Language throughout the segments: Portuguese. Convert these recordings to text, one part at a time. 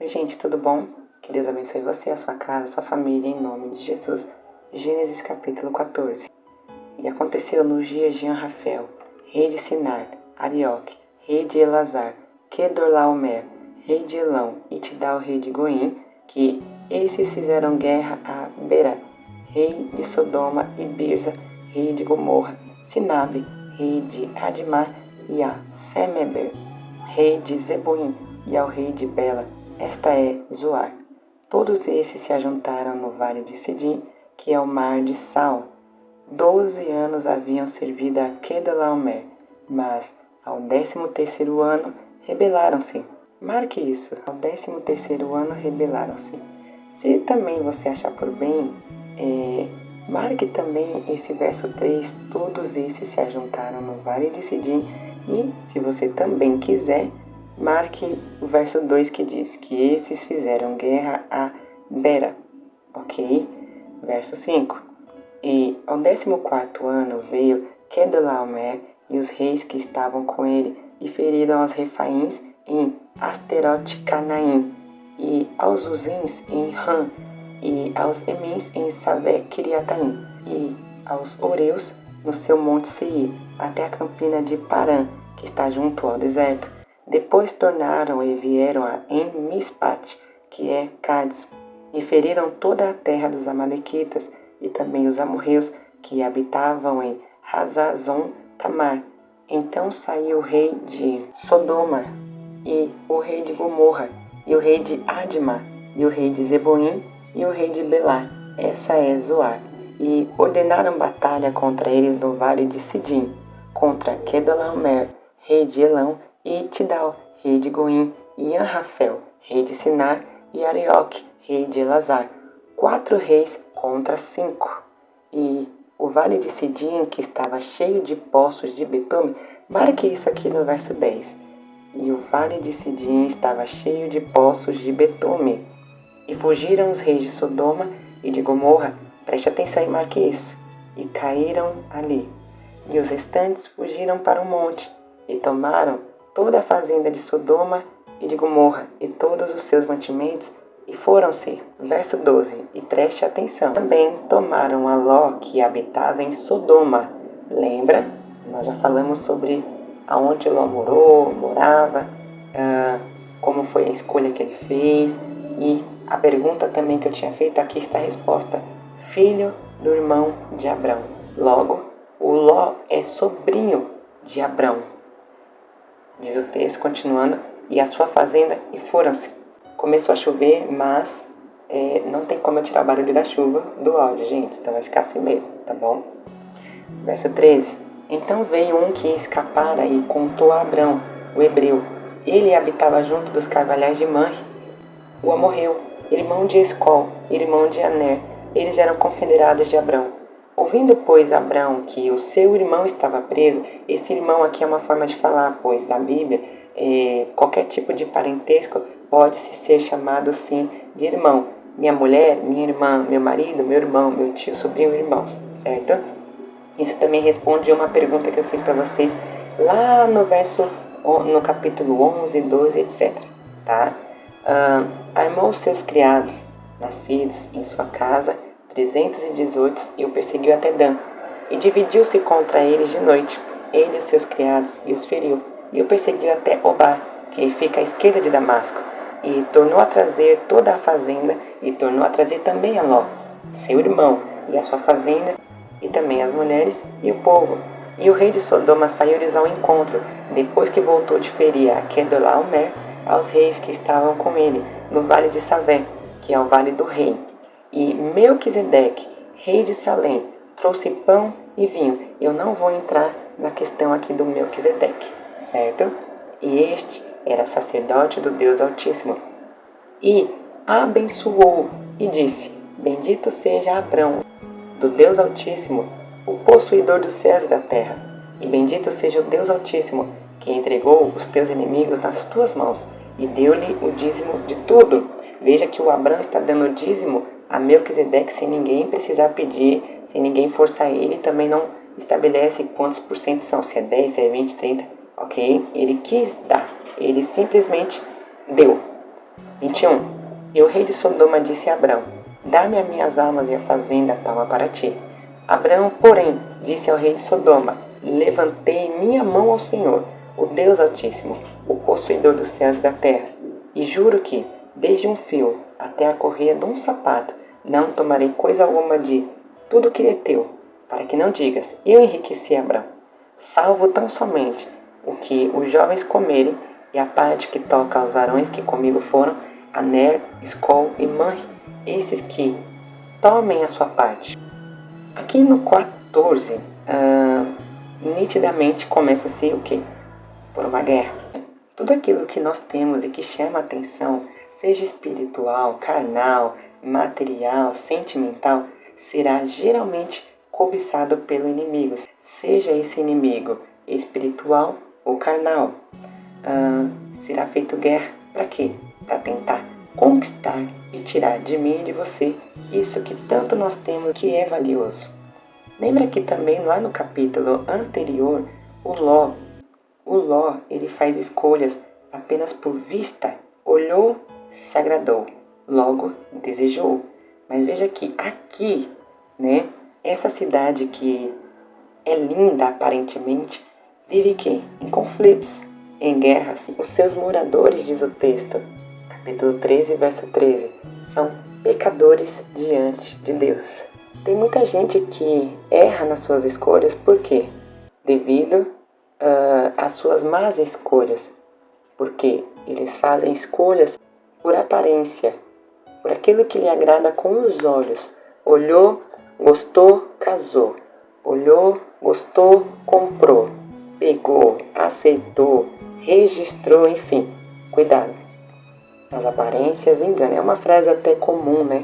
Oi, gente, tudo bom? Que Deus abençoe você, a sua casa, a sua família, em nome de Jesus. Gênesis capítulo 14. E aconteceu nos dias de Anrafel, rei de Sinar, Arioque, rei de Elazar, Kedorlaomer, rei de Elão, e Tidal, rei de Goim, que esses fizeram guerra a Bera, rei de Sodoma, e Birza, rei de Gomorra, Sinabe, rei de Admar, e a Semeber, rei de Zeboim, e ao rei de Bela. Esta é Zoar. Todos esses se ajuntaram no vale de Sidim, que é o mar de Sal. 12 anos haviam servido a Kedorlaomer, mas ao 13º ano rebelaram-se. Marque isso, ao 13º ano rebelaram-se. Se também você achar por bem, marque também esse verso 3, todos esses se ajuntaram no vale de Sidim, e se você também quiser, marque o verso 2 que diz que esses fizeram guerra a Bera, ok? Verso 5. E ao 14º ano veio Kedorlaomer e os reis que estavam com ele, e feriram aos Refaíns em Asterote-Canaim, e aos Uzins em Ram, e aos Emins em Savé-Kiriataim, e aos Oreus no seu monte Seir, até a campina de Parã, que está junto ao deserto. Depois tornaram e vieram a En-Mispat, que é Cádiz, e feriram toda a terra dos Amalequitas, e também os amorreus que habitavam em Hazazon-Tamar. Então saiu o rei de Sodoma, e o rei de Gomorra, e o rei de Adma, e o rei de Zeboim, e o rei de Belá. Essa é Zoar. E ordenaram batalha contra eles no vale de Sidim, contra Kedorlaomer, rei de Elão, e Tidal, rei de Goim, e Anrafel, rei de Sinar, e Arioque, rei de Elazar. 4 reis contra 5. E o vale de Sidim, que estava cheio de poços de betume, marque isso aqui no verso 10. E o vale de Sidim estava cheio de poços de betume. E fugiram os reis de Sodoma e de Gomorra, preste atenção e marque isso, e caíram ali. E os restantes fugiram para o monte, e tomaram toda a fazenda de Sodoma e de Gomorra, e todos os seus mantimentos, e foram-se. Verso 12, e preste atenção. Também tomaram a Ló, que habitava em Sodoma. Lembra? Nós já falamos sobre aonde Ló morava, como foi a escolha que ele fez. E a pergunta também que eu tinha feito, aqui está a resposta. Filho do irmão de Abrão. Logo, o Ló é sobrinho de Abrão. Diz o texto, continuando, e a sua fazenda, e foram-se. Começou a chover, mas não tem como eu tirar o barulho da chuva do áudio, gente. Então vai ficar assim mesmo, tá bom? Verso 13. Então veio um que escapara e contou a Abrão, o hebreu. Ele habitava junto dos carvalhais de Manre, o amorreu, irmão de Escol, irmão de Aner. Eles eram confederados de Abrão. Ouvindo, pois, Abrão que o seu irmão estava preso, esse irmão aqui é uma forma de falar, pois na Bíblia, qualquer tipo de parentesco pode-se ser chamado, sim, de irmão. Minha mulher, minha irmã, meu marido, meu irmão, meu tio, sobrinho, irmãos, certo? Isso também responde a uma pergunta que eu fiz para vocês lá no capítulo 11, 12, etc. Tá? Armou seus criados, nascidos em sua casa, 318, e o perseguiu até Dan. E dividiu-se contra eles de noite, ele e os seus criados, e os feriu. E o perseguiu até Obá, que fica à esquerda de Damasco. E tornou a trazer toda a fazenda, e tornou a trazer também a Ló, seu irmão, e a sua fazenda, e também as mulheres e o povo. E o rei de Sodoma saiu-lhes ao encontro, depois que voltou de ferir a Kedorlaomer, aos reis que estavam com ele, no vale de Savé, que é o vale do rei. E Melquisedeque, rei de Salém, trouxe pão e vinho. Eu não vou entrar na questão aqui do Melquisedeque, certo? E este era sacerdote do Deus Altíssimo. E abençoou e disse: Bendito seja Abrão, do Deus Altíssimo, o possuidor dos céus e da terra. E bendito seja o Deus Altíssimo, que entregou os teus inimigos nas tuas mãos, e deu-lhe o dízimo de tudo. Veja que o Abrão está dando o dízimo a Melquisedeque sem ninguém precisar pedir, sem ninguém forçar ele, também não estabelece quantos por cento são, se é 10, se é 20, 30, ok? Ele quis dar, ele simplesmente deu. 21. E o rei de Sodoma disse a Abrão: Dá-me as minhas almas e a fazenda toma para ti. Abraão, porém, disse ao rei de Sodoma: Levantei minha mão ao Senhor, o Deus Altíssimo, o possuidor dos céus e da terra, e juro que, desde um fio até a correia de um sapato, não tomarei coisa alguma de tudo que é teu, para que não digas: Eu enriqueci Abraão, salvo tão somente o que os jovens comerem, e a parte que toca aos varões que comigo foram, Aner, Escol e Manre, esses que tomem a sua parte. Aqui no 14, nitidamente começa-se o quê? Por uma guerra. Tudo aquilo que nós temos e que chama a atenção, seja espiritual, carnal, material, sentimental, será geralmente cobiçado pelo inimigo, seja esse inimigo espiritual ou carnal. Será feito guerra para quê? Para tentar conquistar e tirar de mim e de você isso que tanto nós temos que é valioso. Lembra que também lá no capítulo anterior, o Ló, ele faz escolhas apenas por vista, olhou, se agradou, logo desejou. Mas veja que aqui, né, essa cidade que é linda aparentemente, vive que? Em conflitos, em guerras. Os seus moradores, diz o texto, capítulo 13, verso 13, são pecadores diante de Deus. Tem muita gente que erra nas suas escolhas, por quê? Devido às suas más escolhas. Porque eles fazem escolhas por aparência, por aquilo que lhe agrada com os olhos. Olhou, gostou, casou. Olhou, gostou, comprou. Pegou, aceitou, registrou, enfim. Cuidado. As aparências enganam. É uma frase até comum, né?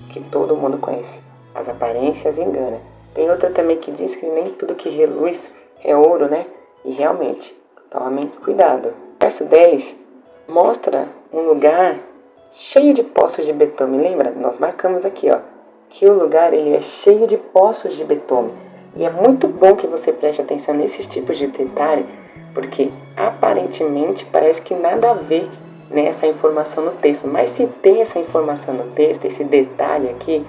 Que todo mundo conhece. As aparências enganam. Tem outra também que diz que nem tudo que reluz é ouro, né? E realmente, tomem cuidado. Verso 10 mostra um lugar cheio de poços de betume. Lembra? Nós marcamos aqui, ó, que o lugar ele é cheio de poços de betume. E é muito bom que você preste atenção nesses tipos de detalhe, porque aparentemente parece que nada a ver nessa informação no texto. Mas se tem essa informação no texto, esse detalhe aqui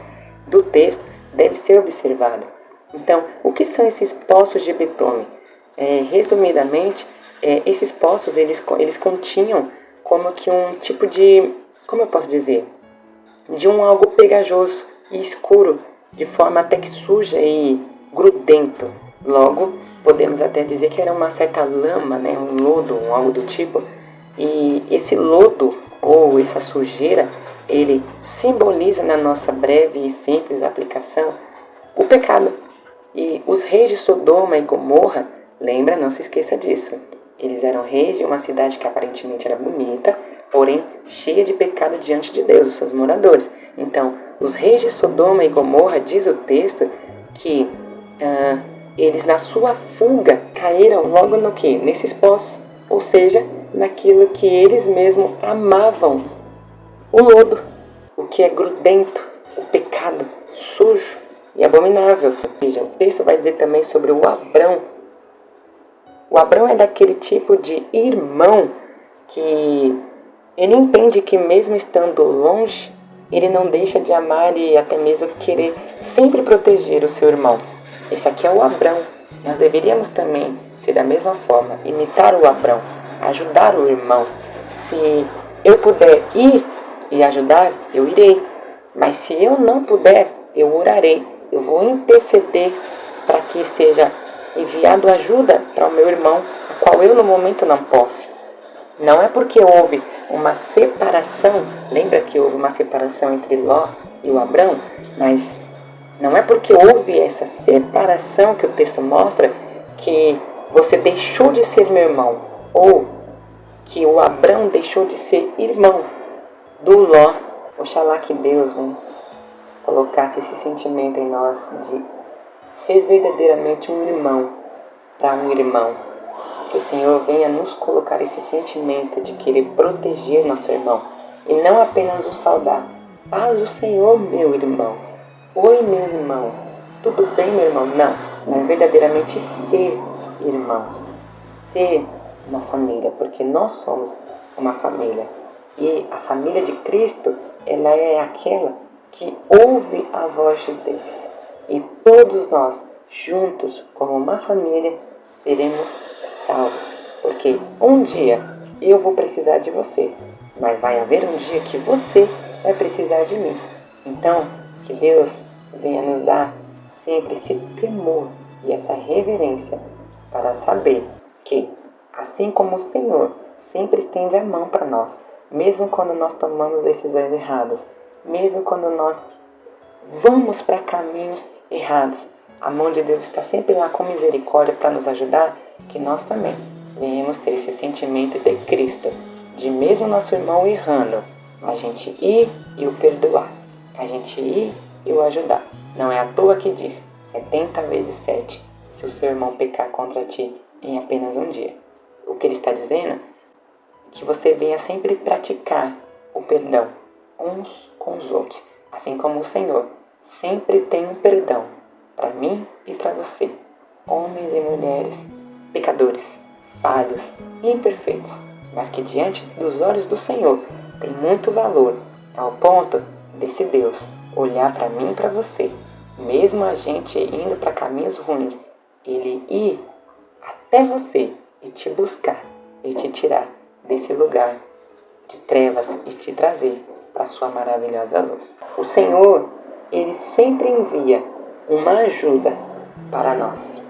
do texto deve ser observado. Então, o que são esses poços de betume? Resumidamente, esses poços eles continham como que um tipo de, como eu posso dizer, de um algo pegajoso e escuro, de forma até que suja e grudento. Logo, podemos até dizer que era uma certa lama, né, um lodo, algo do tipo. E esse lodo ou essa sujeira, ele simboliza na nossa breve e simples aplicação o pecado. E os reis de Sodoma e Gomorra, lembra, não se esqueça disso. Eles eram reis de uma cidade que aparentemente era bonita, porém cheia de pecado diante de Deus, os seus moradores. Então, os reis de Sodoma e Gomorra, diz o texto, que eles na sua fuga caíram logo no que? Nesses poços, ou seja, naquilo que eles mesmos amavam, o lodo, o que é grudento, o pecado, sujo e abominável. Veja, o texto vai dizer também sobre o Abrão. O Abrão é daquele tipo de irmão que ele entende que mesmo estando longe, ele não deixa de amar e até mesmo querer sempre proteger o seu irmão. Esse aqui é o Abrão. Nós deveríamos também ser da mesma forma, imitar o Abrão, ajudar o irmão. Se eu puder ir e ajudar, eu irei. Mas se eu não puder, eu orarei. Eu vou interceder para que seja enviado ajuda para o meu irmão, a qual eu no momento não posso. Não é porque houve uma separação, lembra que houve uma separação entre Ló e o Abrão, mas não é porque houve essa separação que o texto mostra que você deixou de ser meu irmão, ou que o Abrão deixou de ser irmão do Ló. Oxalá que Deus, né, colocasse esse sentimento em nós de ser verdadeiramente um irmão para um irmão. Que o Senhor venha nos colocar esse sentimento de querer proteger nosso irmão e não apenas o saudar. Paz o Senhor, meu irmão. Oi, meu irmão. Tudo bem, meu irmão? Não, mas verdadeiramente ser irmãos, ser uma família, porque nós somos uma família. E a família de Cristo, ela é aquela que ouve a voz de Deus. E todos nós, juntos, como uma família, seremos salvos. Porque um dia eu vou precisar de você, mas vai haver um dia que você vai precisar de mim. Então, que Deus venha nos dar sempre esse temor e essa reverência para saber que, assim como o Senhor sempre estende a mão para nós, mesmo quando nós tomamos decisões erradas, mesmo quando nós vamos para caminhos errados, a mão de Deus está sempre lá com misericórdia para nos ajudar, que nós também venhamos ter esse sentimento de Cristo, de mesmo nosso irmão errando, a gente ir e o perdoar, a gente ir e o ajudar. Não é à toa que diz 70 vezes 7, se o seu irmão pecar contra ti em apenas um dia. O que ele está dizendo? Que você venha sempre praticar o perdão uns com os outros, assim como o Senhor sempre tem um perdão para mim e para você, homens e mulheres, pecadores, falhos, imperfeitos, mas que diante dos olhos do Senhor tem muito valor, ao ponto desse Deus olhar para mim e para você, mesmo a gente indo para caminhos ruins, Ele ir até você e te buscar e te tirar desse lugar de trevas e te trazer para a sua maravilhosa luz. O Senhor, Ele sempre envia uma ajuda para nós.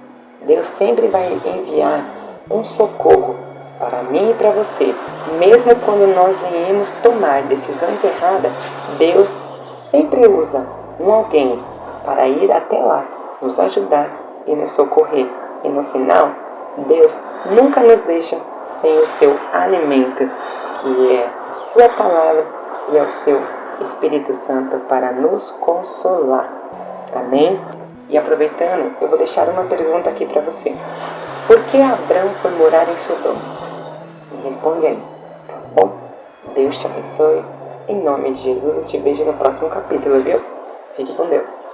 Deus sempre vai enviar um socorro para mim e para você. Mesmo quando nós venhamos tomar decisões erradas, Deus sempre usa alguém para ir até lá, nos ajudar e nos socorrer. E no final, Deus nunca nos deixa sem o seu alimento, que é a sua palavra e é o seu Espírito Santo para nos consolar. Amém? E aproveitando, eu vou deixar uma pergunta aqui para você. Por que Abrão foi morar em Sodoma? Me responde aí, tá bom? Deus te abençoe. Em nome de Jesus, eu te vejo no próximo capítulo, viu? Fique com Deus.